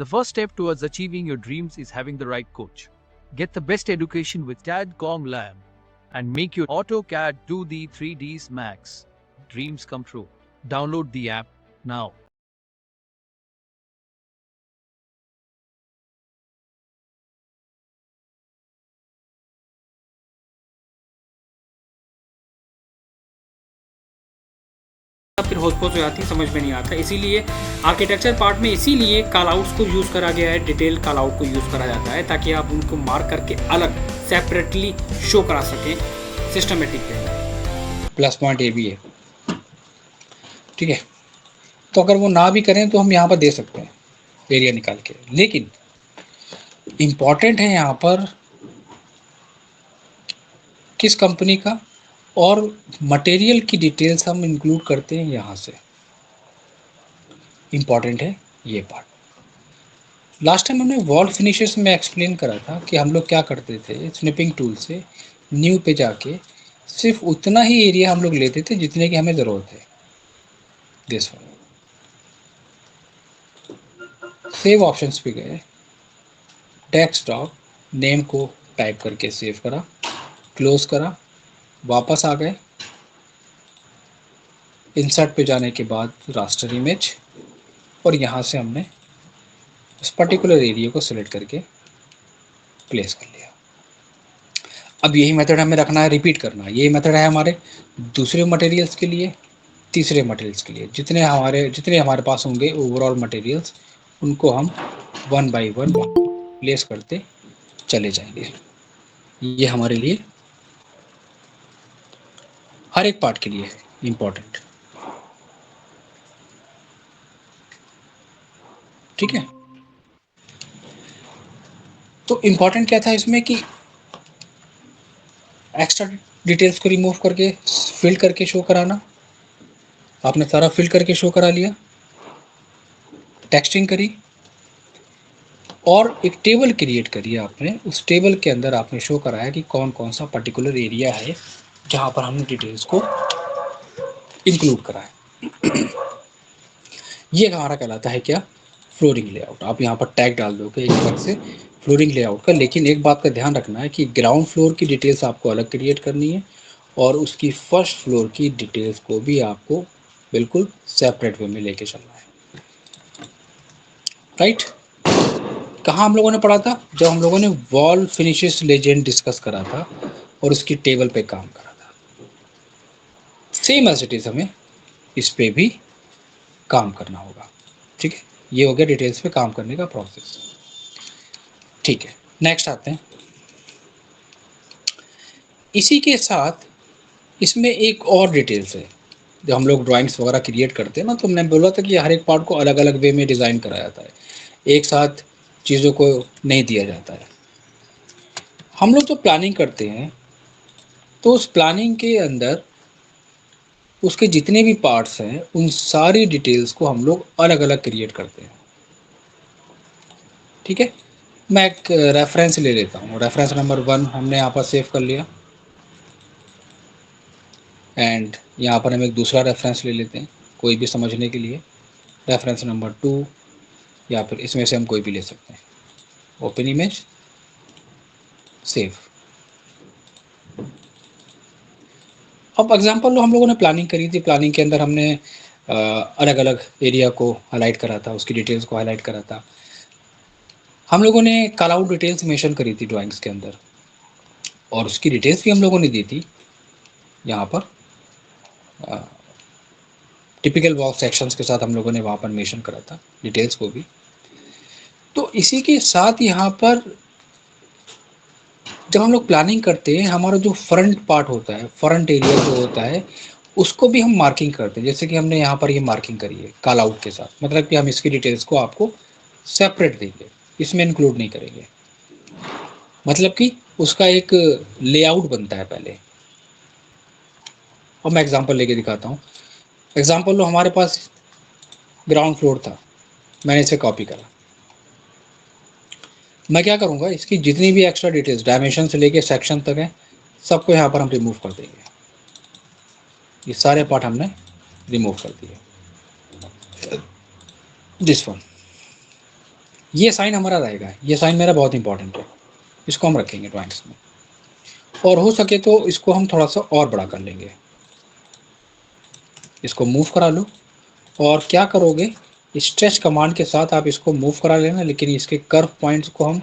first step towards achieving your dreams is having the right coach. Get the best education with CAD/COM Lab and make your AutoCAD 2D 3Ds Max dreams come true. Download the app now. फिर होच-पोच हो जाती है, समझ में नहीं आता। इसीलिए architecture part में इसीलिए कॉल आउट्स को यूज़ करा गया है, डिटेल कॉल आउट को यूज़ करा जाता है ताकि आप उनको मार्क करके अलग सेपरेटली शो करा सकें सिस्टमेटिक वे। प्लस पॉइंट ये भी है, ठीक है। तो अगर वो ना भी करें तो हम यहाँ पर दे सकते हैं एरिया निकाल के, लेकिन इम्पॉर्टेंट है यहाँ पर किस कंपनी का और मटेरियल की डिटेल्स हम इंक्लूड करते हैं यहाँ से। इम्पॉर्टेंट है ये पार्ट। लास्ट टाइम हमने वॉल फिनिशेस में एक्सप्लेन करा था कि हम लोग क्या करते थे, स्निपिंग टूल से न्यू पे जाके सिर्फ उतना ही एरिया हम लोग लेते थे जितने की हमें ज़रूरत है। दिस वन सेव ऑप्शंस पे गए, डेस्कटॉप नेम को टाइप करके सेव करा, क्लोज करा, वापस आ गए, इंसर्ट पे जाने के बाद रास्टर इमेज, और यहाँ से हमने उस पर्टिकुलर एरिया को सिलेक्ट करके प्लेस कर लिया। अब यही मेथड हमें रखना है, रिपीट करना है। यही मेथड है हमारे दूसरे मटेरियल्स के लिए, तीसरे मटेरियल्स के लिए। जितने हमारे पास होंगे ओवरऑल मटेरियल्स, उनको हम 1 बाय 1 प्लेस करते चले जाएंगे। ये हमारे लिए हर एक पार्ट के लिए है इम्पोर्टेंट, ठीक है। तो इम्पोर्टेंट क्या था इसमें कि एक्स्ट्रा डिटेल्स को रिमूव करके फिल करके शो कराना। आपने सारा फिल करके शो करा लिया, टेक्सटिंग करी और एक टेबल क्रिएट करी आपने। उस टेबल के अंदर आपने शो कराया कि कौन कौन सा पर्टिकुलर एरिया है जहाँ पर हमने डिटेल्स को इंक्लूड करा है। ये हमारा कहलाता है क्या, फ्लोरिंग लेआउट। आप यहाँ पर टैग डाल दोगे एक अलग से फ्लोरिंग लेआउट का, लेकिन एक बात का ध्यान रखना है कि ग्राउंड फ्लोर की डिटेल्स आपको अलग क्रिएट करनी है और उसकी फर्स्ट फ्लोर की डिटेल्स को भी आपको बिल्कुल सेपरेट वे में लेके चलना है, राइट। कहाँ हम लोगों ने पढ़ा था, जब हम लोगों ने वॉल फिनिशेस लेजेंड डिस्कस करा था और उसकी टेबल पे काम करा था। सेम एज इट इज हमें इस पे भी काम करना होगा, ठीक है। ये हो गया डिटेल्स पे काम करने का प्रोसेस, ठीक है। नेक्स्ट आते हैं, इसी के साथ इसमें एक और डिटेल्स है। जब हम लोग ड्राइंग्स वगैरह क्रिएट करते हैं ना, तो हमने बोला था कि हर एक पार्ट को अलग अलग वे में डिज़ाइन करा जाता है, एक साथ चीज़ों को नहीं दिया जाता है। हम लोग जो प्लानिंग करते हैं तो उस प्लानिंग के अंदर उसके जितने भी पार्ट्स हैं उन सारी डिटेल्स को हम लोग अलग अलग क्रिएट करते हैं, ठीक है। मैं एक रेफरेंस ले लेता हूँ, रेफरेंस नंबर 1 हमने यहाँ पर सेव कर लिया एंड यहाँ पर हम एक दूसरा रेफरेंस ले लेते हैं कोई भी समझने के लिए, रेफरेंस नंबर 2, या फिर इसमें से हम कोई भी ले सकते हैं। Open image, save. अब एग्जांपल लो, हम लोगों ने प्लानिंग करी थी, प्लानिंग के अंदर हमने अलग अलग एरिया को हाईलाइट करा था, उसकी डिटेल्स को हाईलाइट करा था। हम लोगों ने कॉल आउट डिटेल्स मेंशन करी थी ड्राइंग्स के अंदर और उसकी डिटेल्स भी हम लोगों ने दी थी यहाँ पर। टिपिकल बॉक्स सेक्शंस के साथ हम लोगों ने वहाँ पर मेंशन करा था डिटेल्स को भी। तो इसी के साथ यहाँ पर जब हम लोग प्लानिंग करते हैं, हमारा जो फ्रंट पार्ट होता है, फ्रंट एरिया जो होता है, उसको भी हम मार्किंग करते हैं। जैसे कि हमने यहाँ पर ये मार्किंग करी है कॉल आउट के साथ, मतलब कि हम इसकी डिटेल्स को आपको सेपरेट देंगे, इसमें इंक्लूड नहीं करेंगे। मतलब कि उसका एक लेआउट बनता है पहले। और मैं एग्जांपल लेके दिखाता हूँ। एग्जांपल लो, हमारे पास ग्राउंड फ्लोर था, मैंने इसे कॉपी करा। मैं क्या करूँगा, इसकी जितनी भी एक्स्ट्रा डिटेल्स डायमेंशन से लेके सेक्शन तक है, सबको यहाँ पर हम रिमूव कर देंगे। ये सारे पार्ट हमने रिमूव कर दिए। दिस वन ये साइन हमारा रहेगा, ये साइन मेरा बहुत इंपॉर्टेंट है, इसको हम रखेंगे ड्राइंग्स में। और हो सके तो इसको हम थोड़ा सा और बड़ा कर लेंगे, इसको मूव करा लो। और क्या करोगे, स्ट्रेच कमांड के साथ आप इसको मूव करा लेना, लेकिन इसके कर्व पॉइंट्स को हम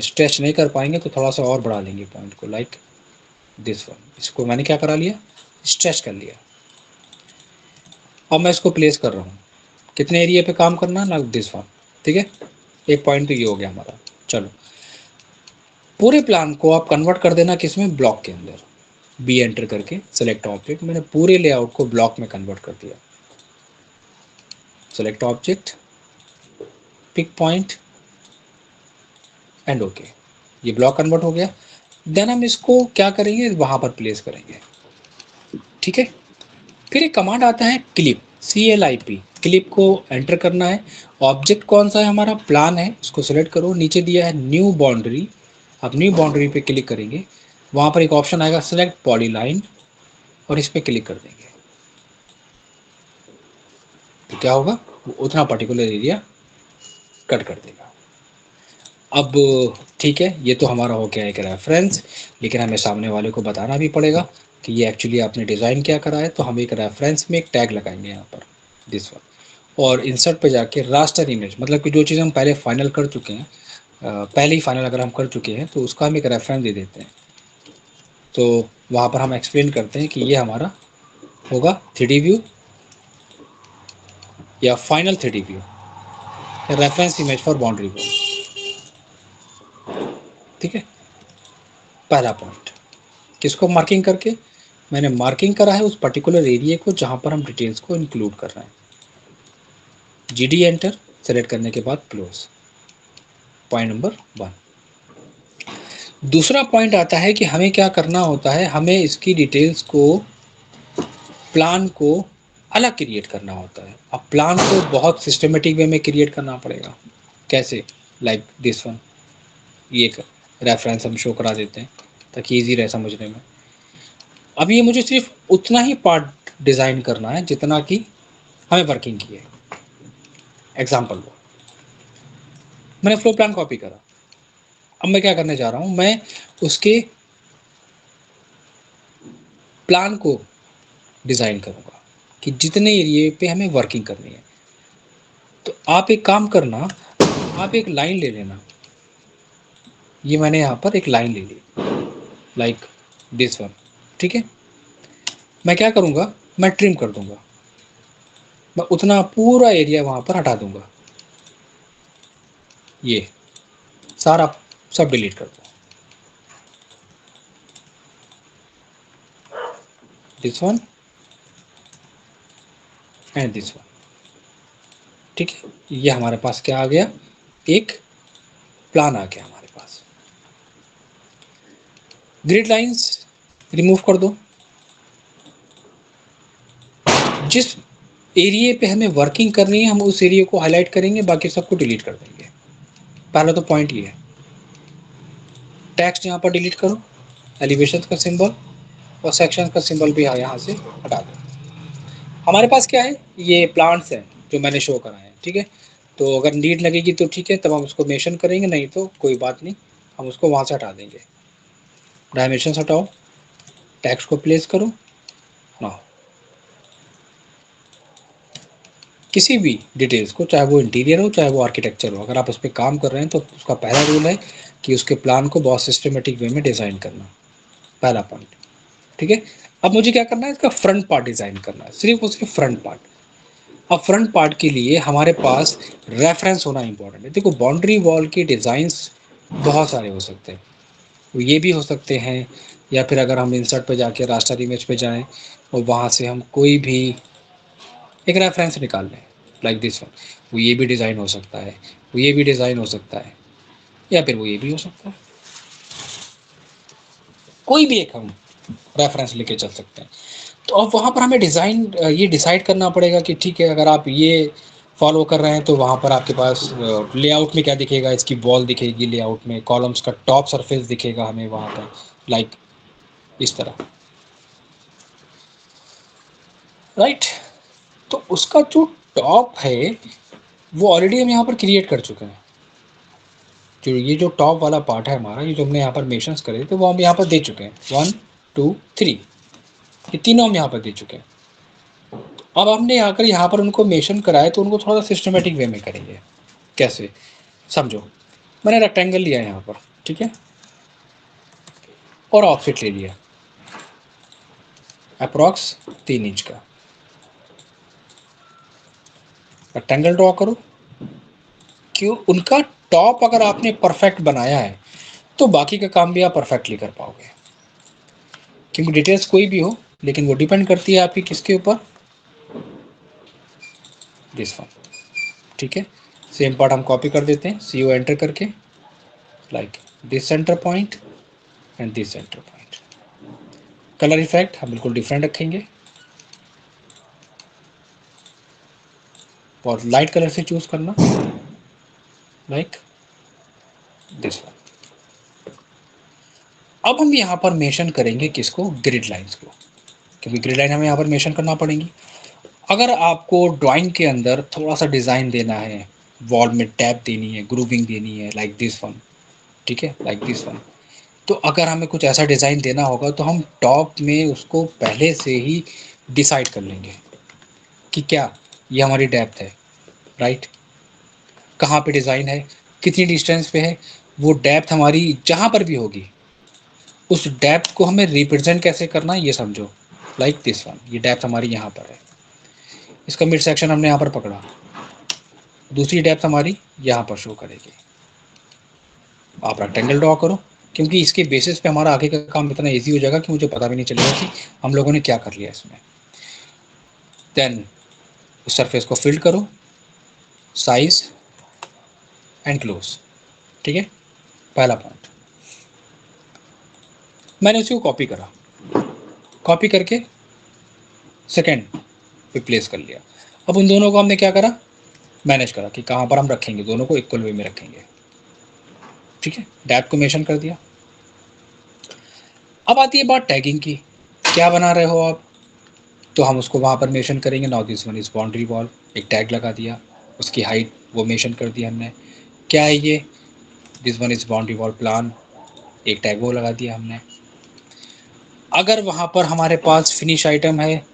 स्ट्रेच नहीं कर पाएंगे, तो थोड़ा सा और बढ़ा लेंगे पॉइंट को, लाइक दिस वन। इसको मैंने क्या करा लिया, स्ट्रेच कर लिया। अब मैं इसको प्लेस कर रहा हूँ, कितने एरिया पे काम करना है, लाइक दिस वन। ठीक है, एक पॉइंट तो ये हो गया हमारा। चलो, पूरे प्लान को आप कन्वर्ट कर देना किस में, ब्लॉक के अंदर। बी एंटर करके सेलेक्ट ऑब्जेक्ट, मैंने पूरे लेआउट को ब्लॉक में कन्वर्ट कर दिया। Select object, pick point and okay, ये ब्लॉक कन्वर्ट हो गया। देन हम इसको क्या करेंगे, वहां पर प्लेस करेंगे। ठीक है, फिर एक कमांड आता है क्लिप, CLIP, क्लिप को एंटर करना है। ऑब्जेक्ट कौन सा है, हमारा प्लान है, उसको सेलेक्ट करो। नीचे दिया है न्यू बाउंड्री, आप न्यू बाउंड्री पे क्लिक करेंगे, वहां पर एक ऑप्शन आएगा सेलेक्ट पॉलीलाइन, और इस पर क्लिक कर देंगे। तो क्या होगा, वो उतना पर्टिकुलर एरिया कट कर देगा। अब ठीक है, ये तो हमारा हो गया एक रेफरेंस, लेकिन हमें सामने वाले को बताना भी पड़ेगा कि ये एक्चुअली आपने डिज़ाइन क्या करा है। तो हम एक रेफरेंस में एक टैग लगाएंगे यहाँ पर, दिस वन। और इंसर्ट पे जाके रास्टर इमेज, मतलब कि जो चीज़ हम पहले फाइनल कर चुके हैं, पहले ही फाइनल अगर हम कर चुके हैं, तो उसका हम एक रेफरेंस दे देते हैं। तो वहाँ पर हम एक्सप्लेन करते हैं कि ये हमारा होगा 3D व्यू या final 3D view, reference image for boundary wall. ठीक है, पहला पॉइंट किसको मार्किंग करके, मैंने मार्किंग करा है उस पर्टिकुलर एरिया को जहाँ पर हम डिटेल्स को इंक्लूड कर रहे हैं। GD एंटर, सेलेक्ट करने के बाद क्लोज, पॉइंट नंबर 1। दूसरा पॉइंट आता है कि हमें क्या करना होता है, हमें इसकी डिटेल्स को, प्लान को अलग क्रिएट करना होता है। अब प्लान को बहुत सिस्टमेटिक वे में क्रिएट करना पड़ेगा। कैसे, लाइक दिस वन, ये एक रेफरेंस हम शो करा देते हैं ताकि इजी रहे समझने में। अब ये मुझे सिर्फ उतना ही पार्ट डिज़ाइन करना है जितना कि हमें वर्किंग की है। एग्जाम्पल लो, मैंने फ्लो प्लान कॉपी करा, अब मैं क्या करने जा रहा हूँ, मैं उसके प्लान को डिज़ाइन करूँगा कि जितने एरिए पे हमें वर्किंग करनी है। तो आप एक काम करना, आप एक लाइन ले लेना, ये मैंने यहाँ पर एक लाइन ले ली, लाइक दिस वन। ठीक है, मैं क्या करूँगा, मैं ट्रिम कर दूँगा, मैं उतना पूरा एरिया वहाँ पर हटा दूँगा, ये सारा सब डिलीट कर दो, this one and this one. ठीक है, ये हमारे पास क्या आ गया, एक प्लान आ गया हमारे पास। ग्रिड लाइंस रिमूव कर दो, जिस एरिया पे हमें वर्किंग करनी है हम उस एरिया को हाईलाइट करेंगे, बाकी सबको डिलीट कर देंगे। पहला तो पॉइंट ये है। टेक्स्ट यहाँ पर डिलीट करो, एलिवेशन का सिंबल और सेक्शन का सिंबल भी यहाँ से हटा दो। हमारे पास क्या है, ये प्लांट्स हैं जो मैंने शो करा है। ठीक है, तो अगर नीड लगेगी तो ठीक है, तब हम उसको मेंशन करेंगे, नहीं तो कोई बात नहीं, हम उसको वहाँ से हटा देंगे। डायमेंशन हटाओ, टेक्स्ट को प्लेस करो ना, किसी भी डिटेल्स को, चाहे वो इंटीरियर हो चाहे वो आर्किटेक्चर हो, अगर आप उस पर काम कर रहे हैं तो उसका पहला रूल है कि उसके प्लान को बहुत सिस्टमेटिक वे में डिज़ाइन करना, पहला पॉइंट। ठीक है, अब मुझे क्या करना है, इसका फ्रंट पार्ट डिज़ाइन करना है, सिर्फ उसके फ्रंट पार्ट। अब फ्रंट पार्ट के लिए हमारे पास रेफरेंस होना इंपॉर्टेंट है। देखो, बाउंड्री वॉल के डिज़ाइंस बहुत सारे हो सकते हैं, वो ये भी हो सकते हैं, या फिर अगर हम इंसर्ट पे जाके रास्टर इमेज पे जाएं और वहाँ से हम कोई भी एक रेफरेंस निकाल लें, लाइक दिस वन, वो ये भी डिज़ाइन हो सकता है, वो ये भी डिज़ाइन हो सकता है, या फिर वो ये भी हो सकता है, कोई भी एक हम रेफरेंस लेके चल सकते हैं। तो अब वहाँ पर हमें डिज़ाइन ये डिसाइड करना पड़ेगा कि ठीक है, अगर आप ये फॉलो कर रहे हैं तो वहाँ पर आपके पास लेआउट में क्या दिखेगा, इसकी वॉल दिखेगी, लेआउट में कॉलम्स का टॉप सरफेस दिखेगा हमें वहाँ पर, लाइक इस तरह, राइट। तो उसका जो टॉप है वो ऑलरेडी हम यहाँ पर क्रिएट कर चुके हैं। जो ये जो टॉप वाला पार्ट है हमारा, ये जो हमने यहाँ पर मेंशंस करे थे वो हम यहाँ पर दे चुके हैं, 1 2 3, ये तीनों हम यहाँ पर दे चुके हैं। अब हमने आकर यहाँ पर उनको मेंशन कराए तो उनको थोड़ा सा सिस्टमेटिक वे में करेंगे। कैसे, समझो। मैंने रेक्टेंगल लिया यहाँ पर, ठीक है, और ऑफसेट ले लिया अप्रॉक्स 3 इंच का। रेक्टेंगल ड्रॉ करो। क्यों, उनका टॉप अगर आपने परफेक्ट बनाया है तो बाकी का काम भी आप परफेक्टली कर पाओगे। क्योंकि डिटेल्स कोई भी हो, लेकिन वो डिपेंड करती है आपकी किसके ऊपर, दिस वन, ठीक है। सेम पार्ट हम कॉपी कर देते हैं, CO एंटर करके, like this centre point and this centre point. Colour effect हम बिल्कुल डिफरेंट रखेंगे और लाइट कलर से चूज करना, लाइक दिस वन। अब हम यहाँ पर मेंशन करेंगे किसको, ग्रिड लाइंस को, क्योंकि ग्रिड लाइन हमें यहाँ पर मेंशन करना पड़ेंगी। अगर आपको ड्राइंग के अंदर थोड़ा सा डिज़ाइन देना है, वॉल में टैप देनी है, ग्रूविंग देनी है, लाइक दिस वन, ठीक है, लाइक दिस वन, तो अगर हमें कुछ ऐसा डिज़ाइन देना होगा तो हम टॉप में उसको पहले से ही डिसाइड कर लेंगे कि क्या ये हमारी डेप्थ है, राइट, कहाँ पे डिज़ाइन है, कितनी डिस्टेंस पे है। वो डेप्थ हमारी जहाँ पर भी होगी उस डेप्थ को हमें रिप्रेजेंट कैसे करना है ये समझो, लाइक दिस वन, ये डेप्थ हमारी यहाँ पर है, इसका मिड सेक्शन हमने यहाँ पर पकड़ा, दूसरी डेप्थ हमारी यहाँ पर शो करेगी। आप रेक्टेंगल ड्रॉ करो, क्योंकि इसके बेसिस पे हमारा आगे का काम इतना इजी हो जाएगा कि मुझे पता भी नहीं चलेगा कि हम लोगों ने क्या कर लिया इसमें। देन उस सरफेस को फिल करो, साइज एंड क्लोज, ठीक है, पहला पॉइंट। मैंने उसी को कॉपी करा, कॉपी करके सेकेंड पे प्लेस कर लिया। अब उन दोनों को हमने क्या करा, मैनेज करा कि कहाँ पर हम रखेंगे, दोनों को इक्वल वे में रखेंगे, ठीक है। डेप्थ को मेंशन कर दिया। अब आती है बात टैगिंग की, क्या बना रहे हो आप, तो हम उसको वहाँ पर मेंशन करेंगे। Now this one is boundary wall, एक टैग लगा दिया, उसकी हाइट वो मेंशन कर दिया हमने, क्या है ये, this one is boundary wall plan, एक टैग वो लगा दिया हमने। अगर वहाँ पर हमारे पास फिनिश आइटम है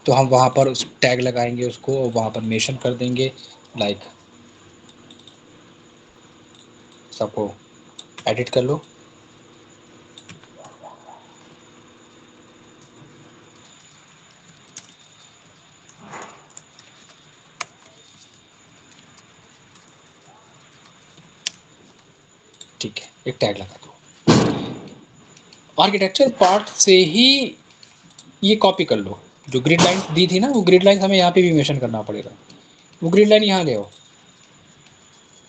तो हम वहाँ पर उस टैग लगाएंगे उसको और वहाँ पर मेंशन कर देंगे, लाइक सबको एडिट कर लो, ठीक है, एक टैग लगा दो। आर्किटेक्चर पार्ट से ही ये कॉपी कर लो, जो ग्रिड लाइन दी थी ना, वो ग्रिड लाइन हमें यहाँ पे भी मेंशन करना पड़ेगा। वो ग्रिड लाइन यहाँ ले आओ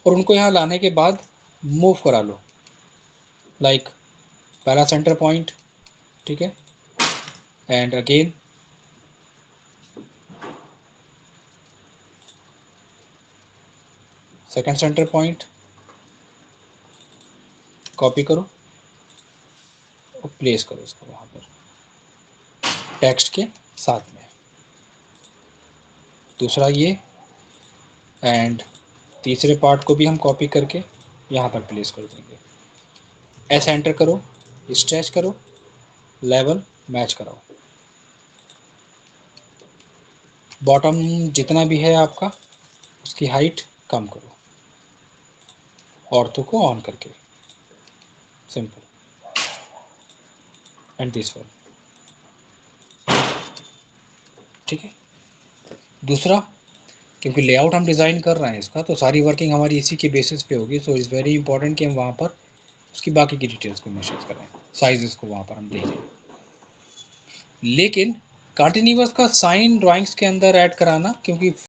और उनको यहाँ लाने के बाद मूव करा लो, लाइक पहला सेंटर पॉइंट, ठीक है, and again second centre point, copy करो और प्लेस करो इसको वहाँ पर टेक्स्ट के साथ में। दूसरा ये, एंड तीसरे पार्ट को भी हम कॉपी करके यहाँ पर प्लेस कर देंगे। ऐसे एंटर करो, स्ट्रेच करो, लेवल मैच कराओ, बॉटम जितना भी है आपका उसकी हाइट कम करो, ऑर्थो को ऑन करके, सिंपल, एंड दिस वन, ठीक है। दूसरा, क्योंकि लेआउट हम डिज़ाइन कर रहे हैं इसका, तो सारी वर्किंग हमारी इसी के बेसिस पे होगी, सो इज़ वेरी इंपॉर्टेंट कि हम वहाँ पर उसकी बाकी की डिटेल्स को मेंशन करें, साइजेस को वहाँ पर हम देखें। लेकिन कंटिन्यूअस का साइन ड्राइंग्स के अंदर ऐड कराना, क्योंकि